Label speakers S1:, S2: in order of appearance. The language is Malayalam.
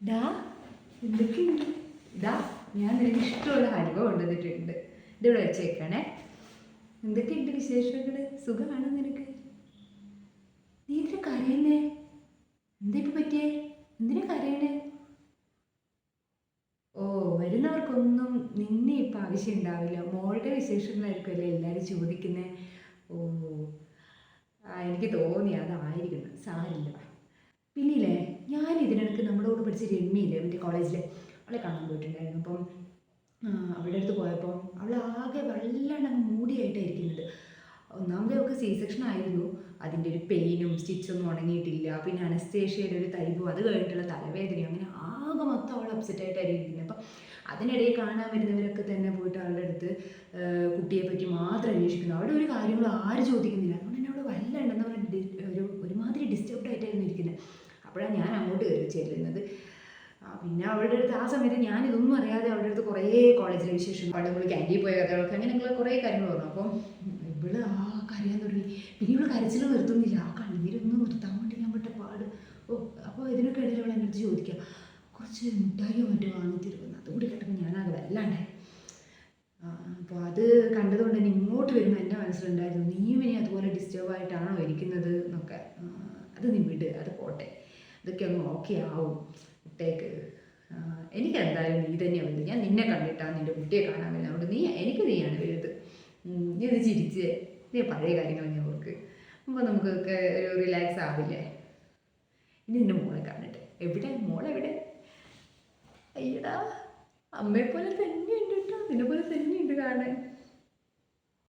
S1: ഡാ എന്തൊക്കെയുണ്ട്? ഇതാ ഞാൻ നിനക്ക് ഇഷ്ടമുള്ള ഹൽവ കൊണ്ടുവന്നിട്ടുണ്ട്. ഇതിവിടെ വെച്ചേക്കണേ. എന്തൊക്കെയുണ്ട് വിശേഷങ്ങൾ? സുഖമാണോ നിനക്ക്? നീ ഇതിന് കരയുന്നേ? എന്താ ഇപ്പൊ പറ്റിയേ? എന്തിനാ കരയണേ? ഓ, വരുന്നവർക്കൊന്നും നിന്നെ ഇപ്പം ആവശ്യം ഉണ്ടാവില്ല. മോളുടെ വിശേഷങ്ങളായിരിക്കുമല്ലേ എല്ലാവരും ചോദിക്കുന്നത്. ഓ, എനിക്ക് തോന്നി അതായിരിക്കണം. സാരില്ല. പിന്നില്ലേ, ഞാൻ ഇതിനിടയ്ക്ക് നമ്മുടെ കൂടെ പഠിച്ച രമ്യയില്ലേ എൻ്റെ കോളേജിൽ, അവളെ കാണാൻ പോയിട്ടുണ്ടായിരുന്നു. അപ്പം അവളുടെ അടുത്ത് പോയപ്പോൾ അവൾ ആകെ വല്ലാണ്ട് മൂടിയായിട്ടാണ് ഇരിക്കുന്നത്. ഒന്നാമത് അവൾക്ക് സി സെക്ഷൻ ആയിരുന്നു. അതിൻ്റെ ഒരു പെയിനും സ്റ്റിച്ചൊന്നും ഉണങ്ങിയിട്ടില്ല. പിന്നെ അനസ്തേഷ്യയുടെ ഒരു തൈബും, അത് കഴിഞ്ഞിട്ടുള്ള തലവേദനയും, അങ്ങനെ ആകെ മൊത്തം അവൾ അപ്സെറ്റായിട്ടാണ് ഇരിക്കുന്നത്. അപ്പം അതിനിടയിൽ കാണാൻ വരുന്നവരൊക്കെ തന്നെ പോയിട്ട് അവളുടെ അടുത്ത് കുട്ടിയെ പറ്റി മാത്രം അന്വേഷിക്കുന്നു. അവിടെ ഒരു കാര്യങ്ങളും ആരും ചോദിക്കുന്നില്ല. അതുകൊണ്ട് തന്നെ അവൾ വല്ലാണ്ടെന്ന് പറഞ്ഞാൽ ഒരുമാതിരി ഡിസ്റ്റർബ്ഡ് ആയിട്ടായിരുന്നു ഇരിക്കുന്നത്. അപ്പോഴാണ് ഞാൻ അങ്ങോട്ട് കയറി ചെല്ലുന്നത്. പിന്നെ അവളുടെ അടുത്ത് ആ സമയത്ത് ഞാൻ ഇതൊന്നും അറിയാതെ അവളുടെ അടുത്ത് കുറേ കോളേജിലെ വിശേഷം, പണ്ട് നമ്മൾ ക്യാൻറ്റീൻ പോയ കഥകളൊക്കെ, അങ്ങനെയുള്ള കുറേ കാര്യങ്ങൾ പറഞ്ഞു. അപ്പം ഇവള് കരയാൻ തുടങ്ങി. പിന്നെ ഇവള് കരച്ചിൽ നിർത്തുന്നില്ല. ആ കണ്ണീരൊന്നും നിർത്താൻ വേണ്ടി ഞാൻ പെട്ട പാട്. അപ്പോൾ ഇതിനൊക്കെ ഇടയിൽ അവൾ എൻ്റെ അടുത്ത് ചോദിക്കുക, കുറച്ച് മുട്ടായിയോ മറ്റോ വാങ്ങി തരുമെന്ന്. അതുകൂടി കേട്ടപ്പോൾ ഞാനാകെ വല്ലാണ്ടായി. അപ്പോൾ അത് കണ്ടതുകൊണ്ട് തന്നെ ഇങ്ങോട്ട് വരുമ്പോൾ എൻ്റെ മനസ്സിലുണ്ടായിരുന്നു, നീയും ഇനി അതുപോലെ ഡിസ്റ്റർബായിട്ടാണോ ഇരിക്കുന്നത് എന്നൊക്കെ. അത് നീ വിട്, അത് പോട്ടെ, ഇതൊക്കെ ഒന്ന് ഓക്കെ ആവും, ഇട്ടേക്ക്. എനിക്കെന്തായാലും നീ തന്നെയാണ് വലുത്. ഞാൻ നിന്നെ കണ്ടിട്ടാണ് നിൻ്റെ കുട്ടിയെ കാണാൻ വരുന്നത്. അതുകൊണ്ട് നീയാണ് വലുത്. നീ ഇത് ചിരിച്ച് നീ പഴയ കാര്യങ്ങൾ ഞാൻ ഓർക്ക്. അപ്പോൾ നമുക്കൊക്കെ ഒരു റിലാക്സ് ആവില്ലേ. ഇനി നിൻ്റെ മോളെ കാണട്ടെ. എവിടെ മോളെവിടെ? അയ്യടാ, അമ്മയെപ്പോലെ തന്നെയുണ്ട് കേട്ടോ, നിന്നെ പോലെ തന്നെയുണ്ട് കാണാൻ.